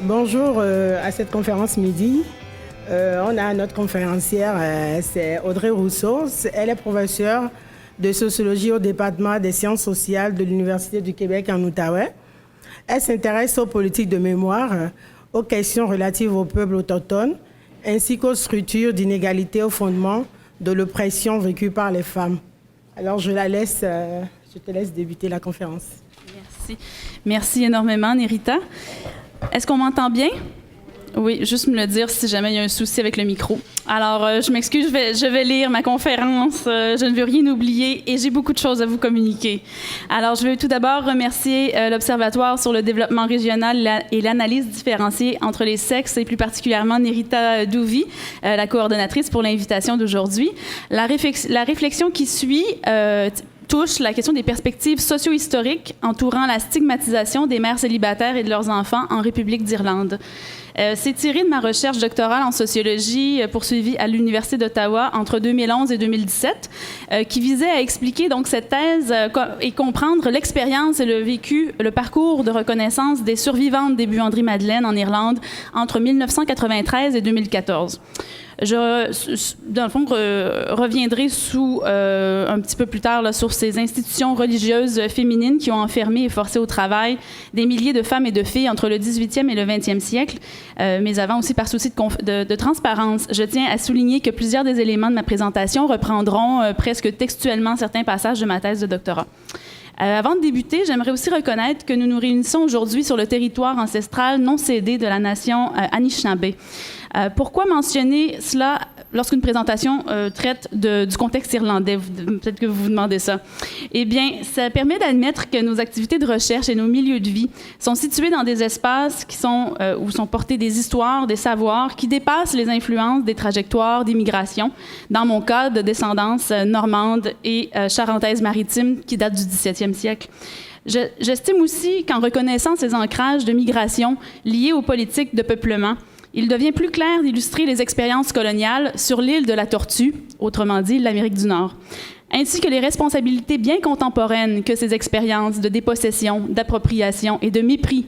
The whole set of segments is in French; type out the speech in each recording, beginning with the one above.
Bonjour à cette conférence midi. On a notre conférencière, c'est Audrey Rousseau. Elle est professeure de sociologie au département des sciences sociales de l'Université du Québec en Outaouais. Elle s'intéresse aux politiques de mémoire, aux questions relatives au peuple autochtone, ainsi qu'aux structures d'inégalité au fondement de l'oppression vécue par les femmes. Alors je te laisse débuter la conférence. Merci. Merci énormément, Nérita. Est-ce qu'on m'entend bien? Oui, juste me le dire si jamais il y a un souci avec le micro. Alors, je m'excuse, je vais lire ma conférence. Je ne veux rien oublier et j'ai beaucoup de choses à vous communiquer. Alors, je veux tout d'abord remercier l'Observatoire sur le développement régional et l'analyse différenciée entre les sexes et plus particulièrement Nérita Douvi, la coordonnatrice, pour l'invitation d'aujourd'hui. La réflexion qui suit touche la question des perspectives socio-historiques entourant la stigmatisation des mères célibataires et de leurs enfants en République d'Irlande. C'est tiré de ma recherche doctorale en sociologie poursuivie à l'Université d'Ottawa entre 2011 et 2017, qui visait à expliquer donc cette thèse et comprendre l'expérience et le vécu, le parcours de reconnaissance des survivantes des buanderies Madeleine en Irlande entre 1993 et 2014. Dans le fond, reviendrai un petit peu plus tard là, sur ces institutions religieuses féminines qui ont enfermé et forcé au travail des milliers de femmes et de filles entre le 18e et le 20e siècle, mais avant aussi par souci de transparence. Je tiens à souligner que plusieurs des éléments de ma présentation reprendront presque textuellement certains passages de ma thèse de doctorat. Avant de débuter, j'aimerais aussi reconnaître que nous nous réunissons aujourd'hui sur le territoire ancestral non cédé de la nation Anishinaabe. Pourquoi mentionner cela lorsqu'une présentation traite du contexte irlandais? Peut-être que vous vous demandez ça. Eh bien, ça permet d'admettre que nos activités de recherche et nos milieux de vie sont situés dans des espaces où sont portées des histoires, des savoirs qui dépassent les influences des trajectoires d'immigration, dans mon cas, de descendance normande et charentaise maritime qui date du 17e siècle. J'estime aussi qu'en reconnaissant ces ancrages de migration liés aux politiques de peuplement, il devient plus clair d'illustrer les expériences coloniales sur l'île de la Tortue, autrement dit l'Amérique du Nord, ainsi que les responsabilités bien contemporaines que ces expériences de dépossession, d'appropriation et de mépris,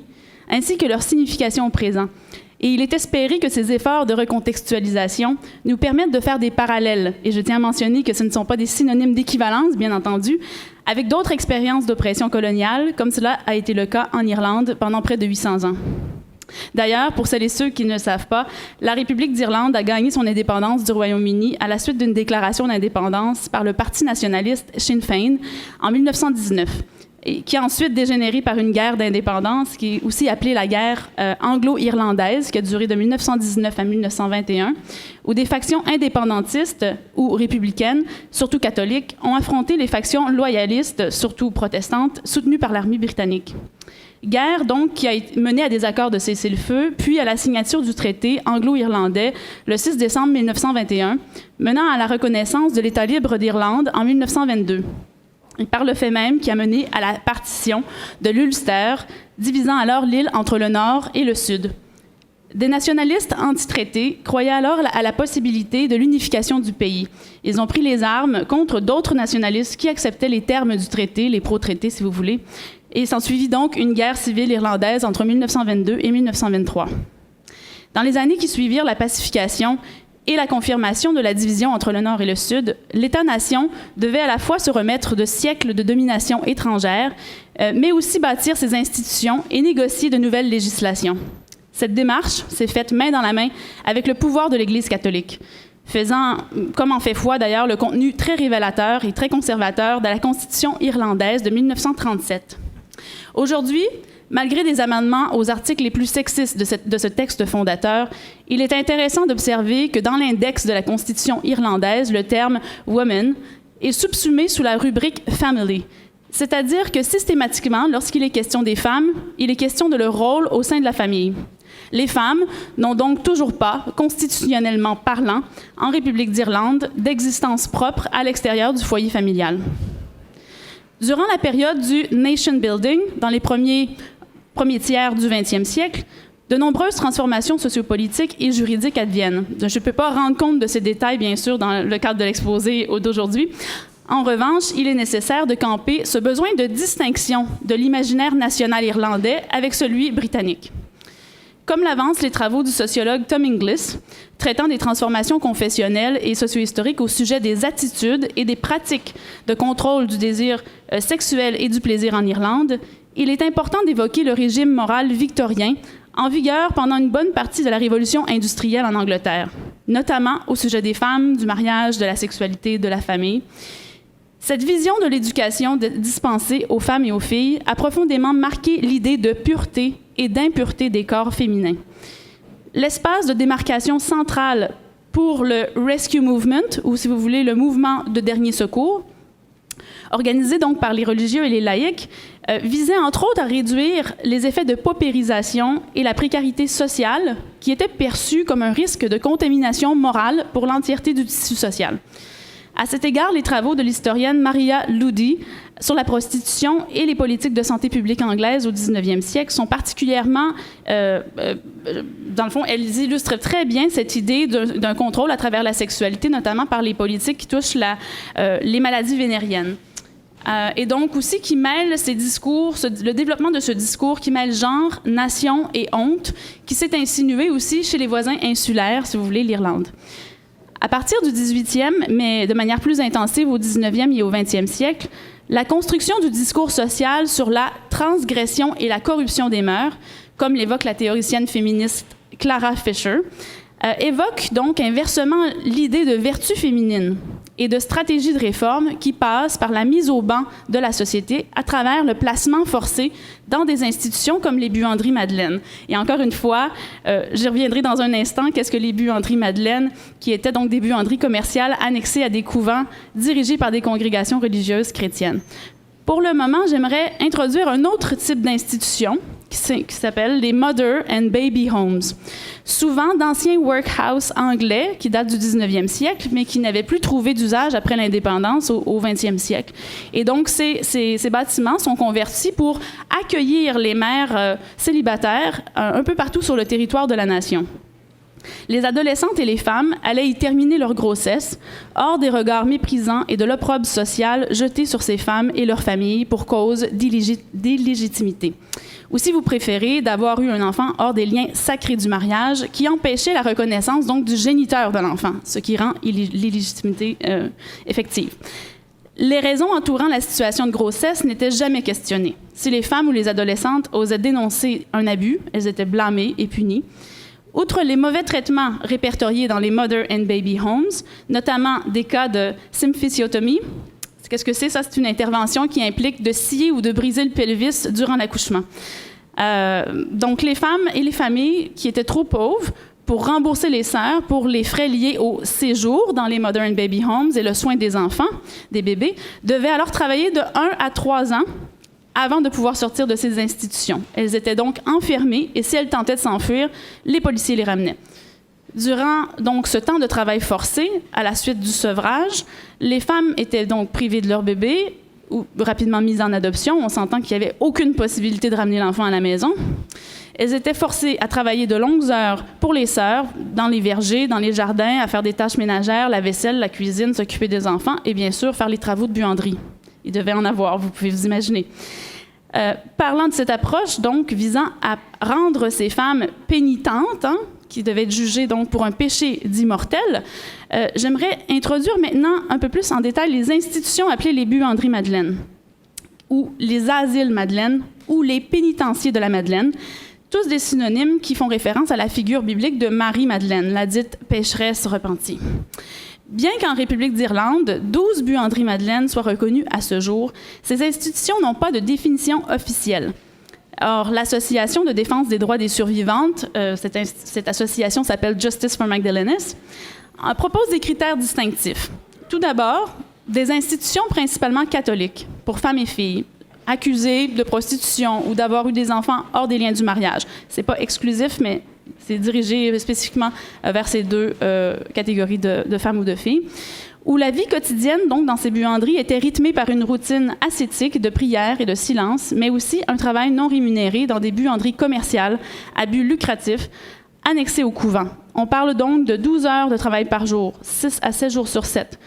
ainsi que leur signification au présent. Et il est espéré que ces efforts de recontextualisation nous permettent de faire des parallèles, et je tiens à mentionner que ce ne sont pas des synonymes d'équivalence, bien entendu, avec d'autres expériences d'oppression coloniale, comme cela a été le cas en Irlande pendant près de 800 ans. D'ailleurs, pour celles et ceux qui ne le savent pas, la République d'Irlande a gagné son indépendance du Royaume-Uni à la suite d'une déclaration d'indépendance par le Parti nationaliste Sinn Féin en 1919, et qui a ensuite dégénéré par une guerre d'indépendance qui est aussi appelée la guerre anglo-irlandaise, qui a duré de 1919 à 1921, où des factions indépendantistes ou républicaines, surtout catholiques, ont affronté les factions loyalistes, surtout protestantes, soutenues par l'armée britannique. Guerre, donc, qui a mené à des accords de cessez-le-feu, puis à la signature du traité anglo-irlandais le 6 décembre 1921, menant à la reconnaissance de l'État libre d'Irlande en 1922. Et par le fait même qui a mené à la partition de l'Ulster, divisant alors l'île entre le nord et le sud. Des nationalistes anti-traités croyaient alors à la possibilité de l'unification du pays. Ils ont pris les armes contre d'autres nationalistes qui acceptaient les termes du traité, les pro-traités si vous voulez, et s'ensuivit donc une guerre civile irlandaise entre 1922 et 1923. Dans les années qui suivirent la pacification et la confirmation de la division entre le Nord et le Sud, l'État-nation devait à la fois se remettre de siècles de domination étrangère, mais aussi bâtir ses institutions et négocier de nouvelles législations. Cette démarche s'est faite main dans la main avec le pouvoir de l'Église catholique, faisant, comme en fait foi d'ailleurs, le contenu très révélateur et très conservateur de la Constitution irlandaise de 1937. Aujourd'hui, malgré des amendements aux articles les plus sexistes de ce texte fondateur, il est intéressant d'observer que dans l'index de la Constitution irlandaise, le terme « woman » est subsumé sous la rubrique « family », c'est-à-dire que systématiquement, lorsqu'il est question des femmes, il est question de leur rôle au sein de la famille. Les femmes n'ont donc toujours pas, constitutionnellement parlant, en République d'Irlande, d'existence propre à l'extérieur du foyer familial. Durant la période du nation building, dans les premiers tiers du 20e siècle, de nombreuses transformations sociopolitiques et juridiques adviennent. Je ne peux pas rendre compte de ces détails, bien sûr, dans le cadre de l'exposé d'aujourd'hui. En revanche, il est nécessaire de camper ce besoin de distinction de l'imaginaire national irlandais avec celui britannique. Comme l'avancent les travaux du sociologue Tom Inglis, traitant des transformations confessionnelles et socio-historiques au sujet des attitudes et des pratiques de contrôle du désir sexuel et du plaisir en Irlande, il est important d'évoquer le régime moral victorien en vigueur pendant une bonne partie de la révolution industrielle en Angleterre, notamment au sujet des femmes, du mariage, de la sexualité, de la famille. Cette vision de l'éducation dispensée aux femmes et aux filles a profondément marqué l'idée de pureté et d'impureté des corps féminins. L'espace de démarcation central pour le Rescue Movement, ou si vous voulez, le mouvement de dernier secours, organisé donc par les religieux et les laïcs, visait entre autres à réduire les effets de paupérisation et la précarité sociale qui étaient perçus comme un risque de contamination morale pour l'entièreté du tissu social. À cet égard, les travaux de l'historienne Maria Ludi sur la prostitution et les politiques de santé publique anglaises au 19e siècle sont particulièrement, dans le fond, elles illustrent très bien cette idée d'un contrôle à travers la sexualité, notamment par les politiques qui touchent les maladies vénériennes. Et donc aussi qui mêle ces discours, le développement de ce discours qui mêle genre, nation et honte, qui s'est insinué aussi chez les voisins insulaires, si vous voulez, l'Irlande. À partir du 18e, mais de manière plus intensive au 19e et au 20e siècle, la construction du discours social sur la transgression et la corruption des mœurs, comme l'évoque la théoricienne féministe Clara Fisher, évoque donc inversement l'idée de vertu féminine et de stratégie de réforme qui passe par la mise au banc de la société à travers le placement forcé dans des institutions comme les buanderies Madeleine. Et encore une fois, j'y reviendrai dans un instant, qu'est-ce que les buanderies Madeleine, qui étaient donc des buanderies commerciales annexées à des couvents dirigés par des congrégations religieuses chrétiennes. Pour le moment, j'aimerais introduire un autre type d'institution qui s'appelle les Mother and Baby Homes. Souvent d'anciens workhouse anglais qui datent du 19e siècle, mais qui n'avaient plus trouvé d'usage après l'indépendance au 20e siècle. Et donc, ces bâtiments sont convertis pour accueillir les mères célibataires un peu partout sur le territoire de la nation. Les adolescentes et les femmes allaient y terminer leur grossesse, hors des regards méprisants et de l'opprobre social jeté sur ces femmes et leurs familles pour cause d'illégitimité. Ou si vous préférez, d'avoir eu un enfant hors des liens sacrés du mariage qui empêchait la reconnaissance donc du géniteur de l'enfant, ce qui rend l'illégitimité effective. Les raisons entourant la situation de grossesse n'étaient jamais questionnées. Si les femmes ou les adolescentes osaient dénoncer un abus, elles étaient blâmées et punies. Outre les mauvais traitements répertoriés dans les Mother and Baby Homes, notamment des cas de symphysiotomie, qu'est-ce que c'est? Ça, c'est une intervention qui implique de scier ou de briser le pelvis durant l'accouchement. Donc, les femmes et les familles qui étaient trop pauvres pour rembourser les sœurs pour les frais liés au séjour dans les Mother and Baby Homes et le soin des enfants, des bébés, devaient alors travailler de 1 à 3 ans avant de pouvoir sortir de ces institutions. Elles étaient donc enfermées et si elles tentaient de s'enfuir, les policiers les ramenaient. Durant donc ce temps de travail forcé, à la suite du sevrage, les femmes étaient donc privées de leur bébé ou rapidement mises en adoption. On s'entend qu'il n'y avait aucune possibilité de ramener l'enfant à la maison. Elles étaient forcées à travailler de longues heures pour les sœurs, dans les vergers, dans les jardins, à faire des tâches ménagères, la vaisselle, la cuisine, s'occuper des enfants et bien sûr faire les travaux de buanderie. Il devait en avoir, vous pouvez vous imaginer. Parlant de cette approche, donc, visant à rendre ces femmes pénitentes, qui devaient être jugées donc, pour un péché dit mortel, j'aimerais introduire maintenant un peu plus en détail les institutions appelées les buanderies Madeleine, ou les asiles Madeleine, ou les pénitenciers de la Madeleine, tous des synonymes qui font référence à la figure biblique de Marie-Madeleine, la dite pécheresse repentie. Bien qu'en République d'Irlande, 12 buanderies Madeleine soient reconnues à ce jour, ces institutions n'ont pas de définition officielle. Or, l'Association de défense des droits des survivantes, cette association s'appelle Justice for Magdalenes, propose des critères distinctifs. Tout d'abord, des institutions principalement catholiques pour femmes et filles, accusées de prostitution ou d'avoir eu des enfants hors des liens du mariage. Ce n'est pas exclusif, mais c'est dirigé spécifiquement vers ces deux catégories de femmes ou de filles, où la vie quotidienne, donc dans ces buanderies, était rythmée par une routine ascétique de prière et de silence, mais aussi un travail non rémunéré dans des buanderies commerciales à but lucratif, annexées au couvent. On parle donc de 12 heures de travail par jour, 6 à 7 jours sur 7.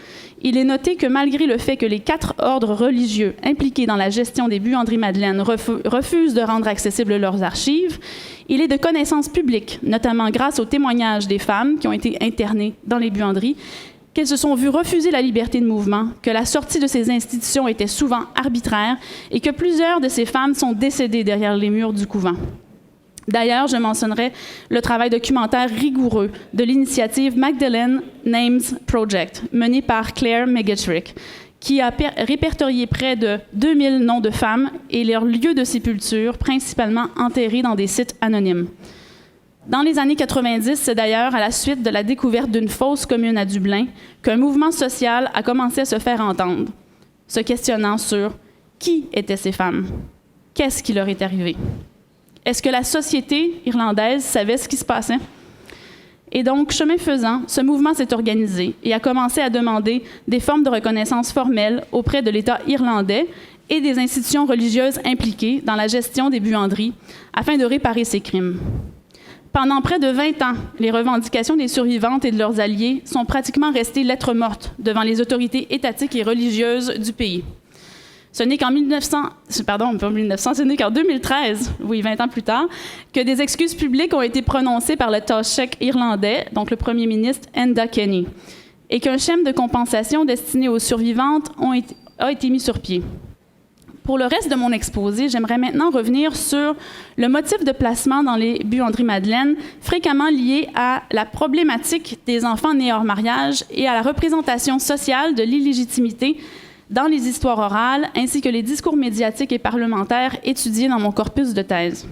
Il est noté que malgré le fait que les 4 ordres religieux impliqués dans la gestion des buanderies Madeleine refusent de rendre accessibles leurs archives, Il est de connaissance publique, notamment grâce aux témoignages des femmes qui ont été internées dans les buanderies, qu'elles se sont vues refuser la liberté de mouvement, que la sortie de ces institutions était souvent arbitraire et que plusieurs de ces femmes sont décédées derrière les murs du couvent. D'ailleurs, je mentionnerai le travail documentaire rigoureux de l'initiative Magdalene Names Project, menée par Claire Megatrick, qui a répertorié près de 2000 noms de femmes et leurs lieux de sépulture, principalement enterrés dans des sites anonymes. Dans les années 90, c'est d'ailleurs à la suite de la découverte d'une fosse commune à Dublin qu'un mouvement social a commencé à se faire entendre, se questionnant sur qui étaient ces femmes, qu'est-ce qui leur est arrivé. Est-ce que la société irlandaise savait ce qui se passait? Et donc, chemin faisant, ce mouvement s'est organisé et a commencé à demander des formes de reconnaissance formelle auprès de l'État irlandais et des institutions religieuses impliquées dans la gestion des buanderies afin de réparer ces crimes. Pendant près de 20 ans, les revendications des survivantes et de leurs alliés sont pratiquement restées lettres mortes devant les autorités étatiques et religieuses du pays. Ce n'est qu'en 2013, oui, 20 ans plus tard, que des excuses publiques ont été prononcées par le Taoiseach irlandais, donc le premier ministre Enda Kenny, et qu'un schéma de compensation destiné aux survivantes a été mis sur pied. Pour le reste de mon exposé, j'aimerais maintenant revenir sur le motif de placement dans les buanderies Madeleine, fréquemment lié à la problématique des enfants nés hors mariage et à la représentation sociale de l'illégitimité dans les histoires orales, ainsi que les discours médiatiques et parlementaires étudiés dans mon corpus de thèse.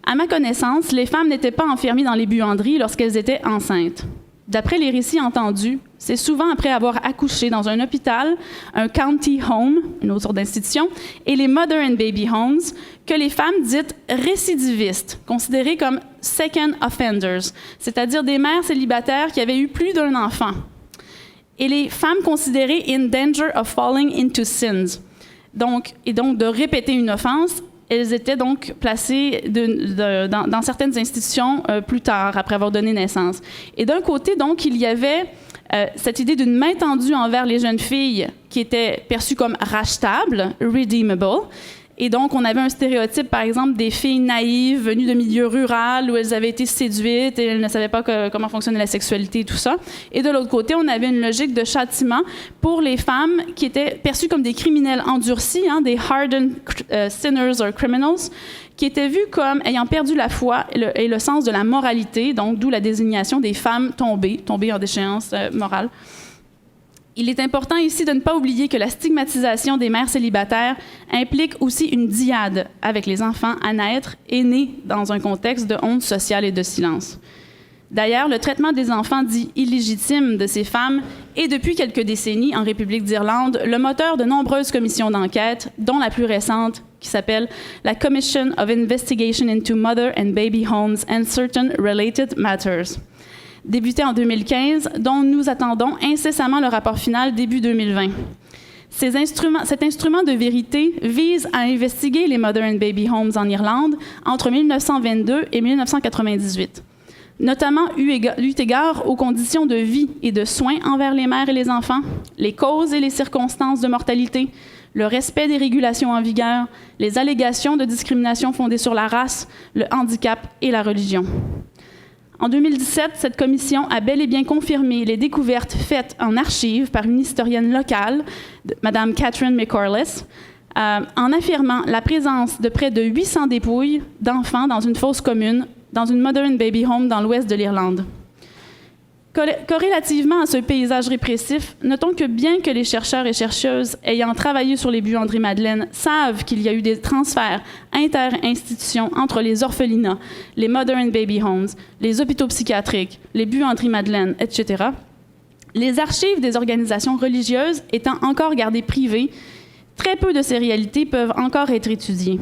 À ma connaissance, les femmes n'étaient pas enfermées dans les buanderies lorsqu'elles étaient enceintes. D'après les récits entendus, c'est souvent après avoir accouché dans un hôpital, un county home, une autre sorte d'institution, et les mother and baby homes, que les femmes dites récidivistes, considérées comme second offenders, c'est-à-dire des mères célibataires qui avaient eu plus d'un enfant, et les femmes considérées in danger of falling into sins, donc de répéter une offense. Elles étaient donc placées dans certaines institutions plus tard, après avoir donné naissance. Et d'un côté, donc, il y avait cette idée d'une main tendue envers les jeunes filles qui était perçue comme rachetables, redeemable. Et donc, on avait un stéréotype, par exemple, des filles naïves venues de milieux ruraux où elles avaient été séduites et elles ne savaient pas comment fonctionnait la sexualité et tout ça. Et de l'autre côté, on avait une logique de châtiment pour les femmes qui étaient perçues comme des criminels endurcis, des hardened sinners or criminals, qui étaient vues comme ayant perdu la foi et le sens de la moralité, donc d'où la désignation des femmes tombées en déchéance morale. Il est important ici de ne pas oublier que la stigmatisation des mères célibataires implique aussi une dyade avec les enfants à naître et nés dans un contexte de honte sociale et de silence. D'ailleurs, le traitement des enfants dits illégitimes de ces femmes est depuis quelques décennies en République d'Irlande le moteur de nombreuses commissions d'enquête, dont la plus récente qui s'appelle la Commission of Investigation into Mother and Baby Homes and Certain Related Matters, débutée en 2015, dont nous attendons incessamment le rapport final début 2020. Cet instrument de vérité vise à investiguer les Mother and Baby Homes en Irlande entre 1922 et 1998, notamment eu égard aux conditions de vie et de soins envers les mères et les enfants, les causes et les circonstances de mortalité, le respect des régulations en vigueur, les allégations de discrimination fondées sur la race, le handicap et la religion. En 2017, cette commission a bel et bien confirmé les découvertes faites en archives par une historienne locale, Mme Catherine McCorless, en affirmant la présence de près de 800 dépouilles d'enfants dans une fosse commune, dans une Mother and Baby Home dans l'ouest de l'Irlande. Corrélativement à ce paysage répressif, notons que bien que les chercheurs et chercheuses ayant travaillé sur les buanderies Madeleine savent qu'il y a eu des transferts inter-institutions entre les orphelinats, les Mother and Baby Homes, les hôpitaux psychiatriques, les buanderies Madeleine, etc., les archives des organisations religieuses étant encore gardées privées, très peu de ces réalités peuvent encore être étudiées,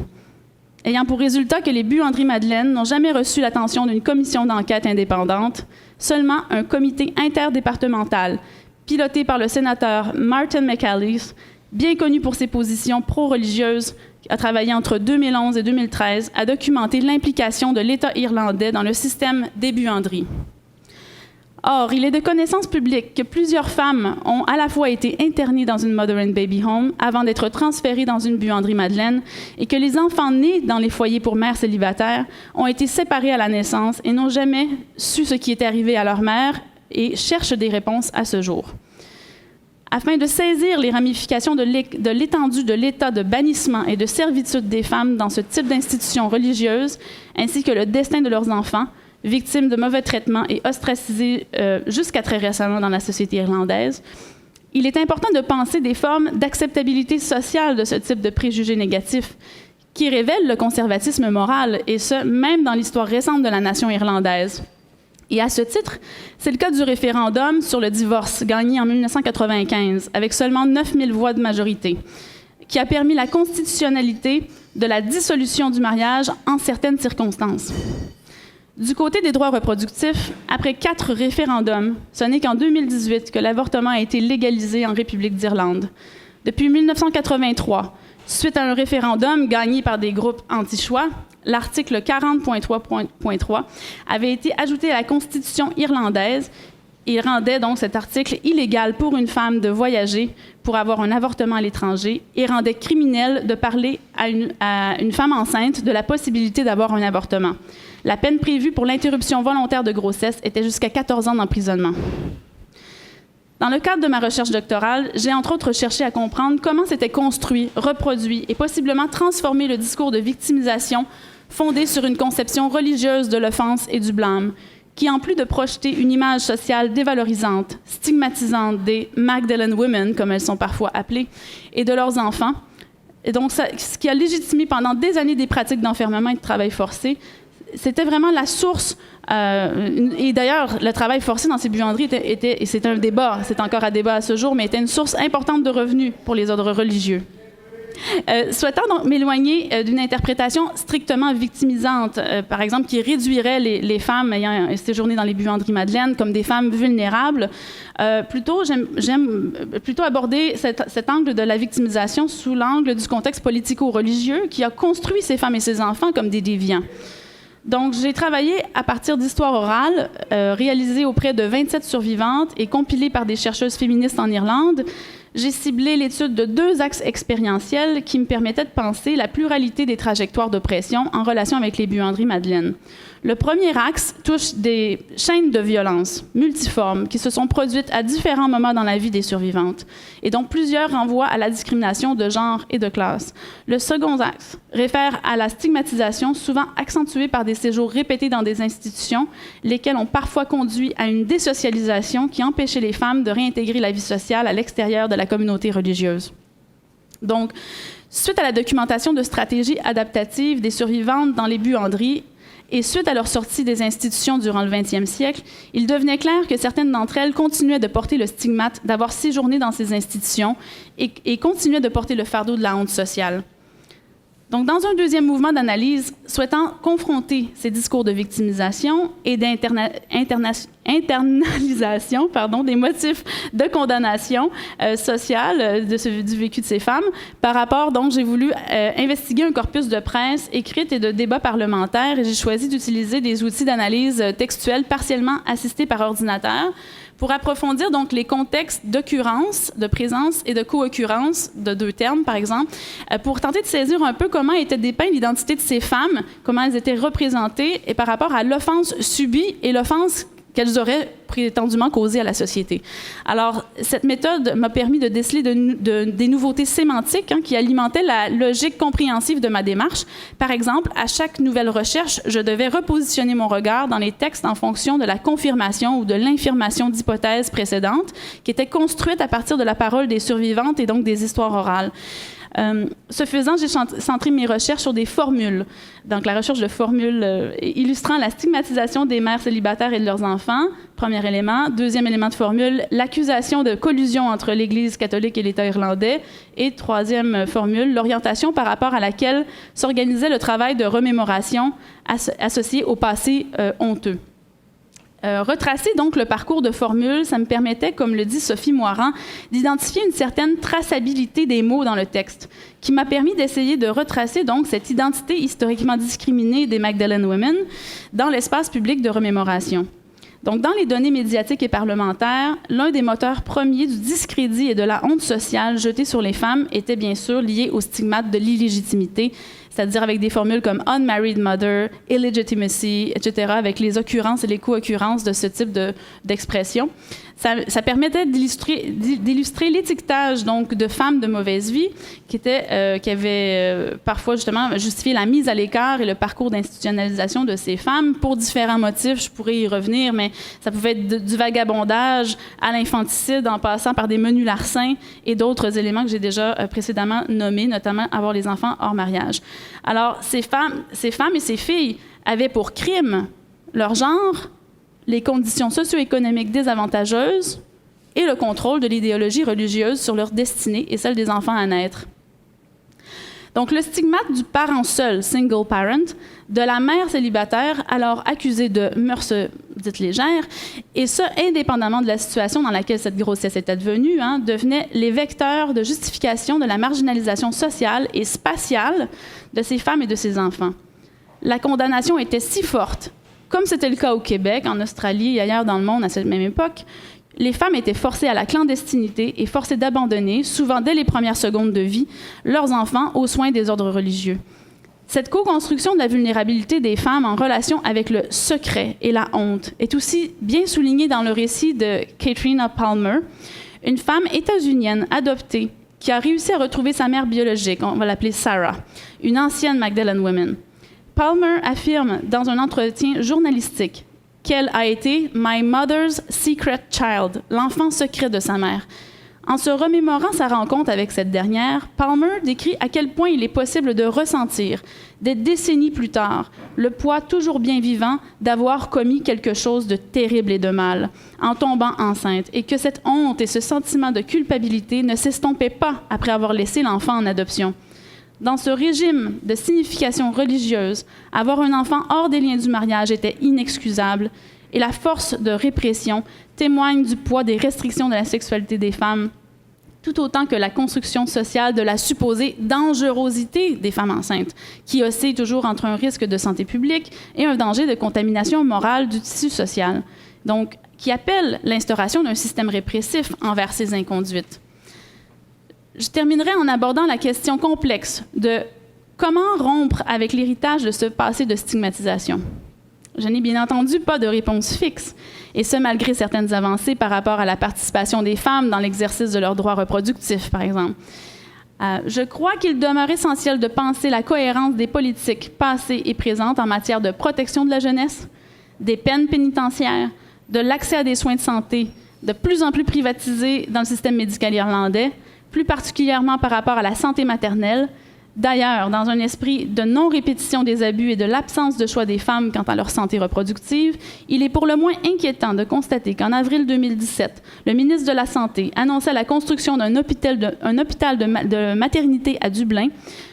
ayant pour résultat que les buanderies Madeleine n'ont jamais reçu l'attention d'une commission d'enquête indépendante. Seulement un comité interdépartemental, piloté par le sénateur Martin McAleese, bien connu pour ses positions pro-religieuses, a travaillé entre 2011 et 2013 à documenter l'implication de l'État irlandais dans le système des buanderies. Or, il est de connaissance publique que plusieurs femmes ont à la fois été internées dans une Mother and Baby Home avant d'être transférées dans une buanderie Madeleine et que les enfants nés dans les foyers pour mères célibataires ont été séparés à la naissance et n'ont jamais su ce qui était arrivé à leur mère et cherchent des réponses à ce jour. Afin de saisir les ramifications de l'étendue de l'état de bannissement et de servitude des femmes dans ce type d'institution religieuse, ainsi que le destin de leurs enfants, victimes de mauvais traitements et ostracisés jusqu'à très récemment dans la société irlandaise, il est important de penser des formes d'acceptabilité sociale de ce type de préjugés négatifs qui révèlent le conservatisme moral, et ce, même dans l'histoire récente de la nation irlandaise. Et à ce titre, c'est le cas du référendum sur le divorce, gagné en 1995, avec seulement 9000 voix de majorité, qui a permis la constitutionnalité de la dissolution du mariage en certaines circonstances. Du côté des droits reproductifs, après 4 référendums, ce n'est qu'en 2018 que l'avortement a été légalisé en République d'Irlande. Depuis 1983, suite à un référendum gagné par des groupes anti-choix, l'article 40.3.3 avait été ajouté à la Constitution irlandaise. Il rendait donc cet article illégal pour une femme de voyager pour avoir un avortement à l'étranger et rendait criminel de parler à une femme enceinte de la possibilité d'avoir un avortement. La peine prévue pour l'interruption volontaire de grossesse était jusqu'à 14 ans d'emprisonnement. Dans le cadre de ma recherche doctorale, j'ai entre autres cherché à comprendre comment s'était construit, reproduit et possiblement transformé le discours de victimisation fondé sur une conception religieuse de l'offense et du blâme, qui, en plus de projeter une image sociale dévalorisante, stigmatisante des Magdalene Women, comme elles sont parfois appelées, et de leurs enfants, et donc ce qui a légitimé pendant des années des pratiques d'enfermement et de travail forcé, c'était vraiment la source. Et d'ailleurs, le travail forcé dans ces buanderies et c'est un débat, c'est encore à débat à ce jour, mais était une source importante de revenus pour les ordres religieux. Souhaitant donc m'éloigner d'une interprétation strictement victimisante, par exemple, qui réduirait les femmes ayant séjourné dans les buanderies Madeleine comme des femmes vulnérables, j'aime plutôt aborder cet angle de la victimisation sous l'angle du contexte politico-religieux qui a construit ces femmes et ces enfants comme des déviants. Donc, j'ai travaillé à partir d'histoires orales réalisées auprès de 27 survivantes et compilées par des chercheuses féministes en Irlande. J'ai ciblé l'étude de 2 axes expérientiels qui me permettaient de penser la pluralité des trajectoires d'oppression en relation avec les buanderies Madeleine. Le premier axe touche des chaînes de violence multiformes qui se sont produites à différents moments dans la vie des survivantes et dont plusieurs renvoient à la discrimination de genre et de classe. Le second axe réfère à la stigmatisation souvent accentuée par des séjours répétés dans des institutions, lesquels ont parfois conduit à une désocialisation qui empêchait les femmes de réintégrer la vie sociale à l'extérieur de la communauté religieuse. Donc, suite à la documentation de stratégies adaptatives des survivantes dans les buanderies, et suite à leur sortie des institutions durant le 20e siècle, il devenait clair que certaines d'entre elles continuaient de porter le stigmate d'avoir séjourné dans ces institutions et continuaient de porter le fardeau de la honte sociale. Donc, dans un deuxième mouvement d'analyse, souhaitant confronter ces discours de victimisation et d'internalisation des motifs de condamnation sociale du vécu de ces femmes, par rapport, donc, j'ai voulu investiguer un corpus de presse écrite et de débats parlementaires, et j'ai choisi d'utiliser des outils d'analyse textuelle partiellement assistés par ordinateur, pour approfondir donc les contextes d'occurrence, de présence et de co-occurrence de 2 termes, par exemple, pour tenter de saisir un peu comment était dépeinte l'identité de ces femmes, comment elles étaient représentées et par rapport à l'offense subie et l'offense qu'elles auraient prétendument causée à la société. Alors, cette méthode m'a permis de déceler des nouveautés sémantiques qui alimentaient la logique compréhensive de ma démarche. Par exemple, à chaque nouvelle recherche, je devais repositionner mon regard dans les textes en fonction de la confirmation ou de l'infirmation d'hypothèses précédentes qui étaient construites à partir de la parole des survivantes et donc des histoires orales. Ce faisant, j'ai centré mes recherches sur des formules. Donc, la recherche de formules illustrant la stigmatisation des mères célibataires et de leurs enfants, premier élément. Deuxième élément de formule, l'accusation de collusion entre l'Église catholique et l'État irlandais. Et troisième formule, l'orientation par rapport à laquelle s'organisait le travail de remémoration associé au passé honteux. Retracer donc le parcours de formules, ça me permettait, comme le dit Sophie Moirant, d'identifier une certaine traçabilité des mots dans le texte, qui m'a permis d'essayer de retracer donc cette identité historiquement discriminée des Magdalene Women dans l'espace public de remémoration. Donc, dans les données médiatiques et parlementaires, l'un des moteurs premiers du discrédit et de la honte sociale jetée sur les femmes était bien sûr lié au stigmate de l'illégitimité, c'est-à-dire avec des formules comme « unmarried mother »,« illegitimacy », etc., avec les occurrences et les co-occurrences de ce type d'expression. Ça permettait d'illustrer l'étiquetage donc de femmes de mauvaise vie qui avaient parfois justement justifié la mise à l'écart et le parcours d'institutionnalisation de ces femmes pour différents motifs. Je pourrais y revenir, mais ça pouvait être du vagabondage à l'infanticide en passant par des menus larcins et d'autres éléments que j'ai déjà précédemment nommés, notamment avoir les enfants hors mariage. Alors, ces femmes et ces filles avaient pour crime leur genre, les conditions socio-économiques désavantageuses et le contrôle de l'idéologie religieuse sur leur destinée et celle des enfants à naître. Donc, le stigmate du parent seul, single parent, de la mère célibataire, alors accusée de mœurs dites légères, et ce, indépendamment de la situation dans laquelle cette grossesse était advenue, devenaient les vecteurs de justification de la marginalisation sociale et spatiale de ces femmes et de ces enfants. La condamnation était si forte, comme c'était le cas au Québec, en Australie et ailleurs dans le monde à cette même époque, les femmes étaient forcées à la clandestinité et forcées d'abandonner, souvent dès les premières secondes de vie, leurs enfants aux soins des ordres religieux. Cette co-construction de la vulnérabilité des femmes en relation avec le secret et la honte est aussi bien soulignée dans le récit de Katrina Palmer, une femme états-unienne adoptée qui a réussi à retrouver sa mère biologique, on va l'appeler Sarah, une ancienne Magdalene Women. Palmer affirme dans un entretien journalistique qu'elle a été « My mother's secret child », l'enfant secret de sa mère. En se remémorant sa rencontre avec cette dernière, Palmer décrit à quel point il est possible de ressentir, des décennies plus tard, le poids toujours bien vivant d'avoir commis quelque chose de terrible et de mal, en tombant enceinte, et que cette honte et ce sentiment de culpabilité ne s'estompaient pas après avoir laissé l'enfant en adoption. Dans ce régime de signification religieuse, avoir un enfant hors des liens du mariage était inexcusable et la force de répression témoigne du poids des restrictions de la sexualité des femmes, tout autant que la construction sociale de la supposée dangerosité des femmes enceintes, qui oscille toujours entre un risque de santé publique et un danger de contamination morale du tissu social, donc qui appelle l'instauration d'un système répressif envers ces inconduites. Je terminerai en abordant la question complexe de comment rompre avec l'héritage de ce passé de stigmatisation. Je n'ai bien entendu pas de réponse fixe, et ce malgré certaines avancées par rapport à la participation des femmes dans l'exercice de leurs droits reproductifs, par exemple. Je crois qu'il demeure essentiel de penser la cohérence des politiques passées et présentes en matière de protection de la jeunesse, des peines pénitentiaires, de l'accès à des soins de santé, de plus en plus privatisés dans le système médical irlandais, plus particulièrement par rapport à la santé maternelle. D'ailleurs, dans un esprit de non-répétition des abus et de l'absence de choix des femmes quant à leur santé reproductive, il est pour le moins inquiétant de constater qu'en avril 2017, le ministre de la Santé annonçait la construction d'un hôpital de maternité à Dublin,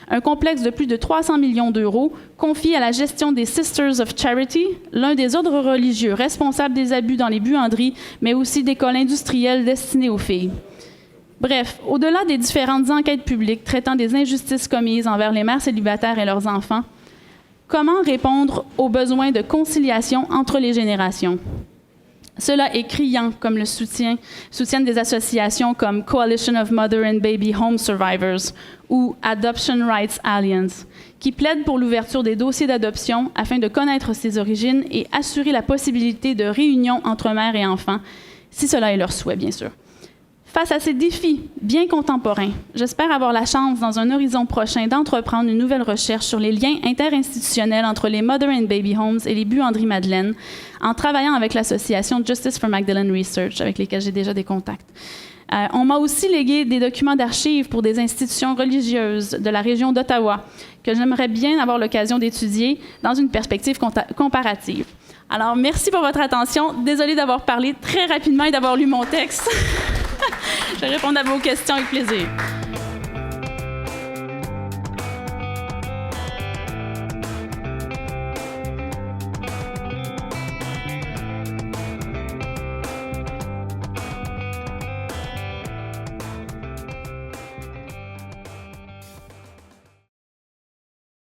un complexe de plus de 300 millions d'euros confié à la gestion des Sisters of Charity, l'un des ordres religieux responsables des abus dans les buanderies, mais aussi d'écoles industrielles destinées aux filles. Bref, au-delà des différentes enquêtes publiques traitant des injustices commises envers les mères célibataires et leurs enfants, comment répondre aux besoins de conciliation entre les générations? Cela est criant, comme le soutiennent des associations comme Coalition of Mother and Baby Home Survivors ou Adoption Rights Alliance, qui plaident pour l'ouverture des dossiers d'adoption afin de connaître ses origines et assurer la possibilité de réunion entre mères et enfants, si cela est leur souhait, bien sûr. Face à ces défis bien contemporains, j'espère avoir la chance, dans un horizon prochain, d'entreprendre une nouvelle recherche sur les liens interinstitutionnels entre les Mother and Baby Homes et les buanderies Madeleine, en travaillant avec l'association Justice for Magdalene Research, avec lesquelles j'ai déjà des contacts. On m'a aussi légué des documents d'archives pour des institutions religieuses de la région d'Ottawa, que j'aimerais bien avoir l'occasion d'étudier dans une perspective comparative. Alors, merci pour votre attention. Désolée d'avoir parlé très rapidement et d'avoir lu mon texte. Je vais répondre à vos questions avec plaisir.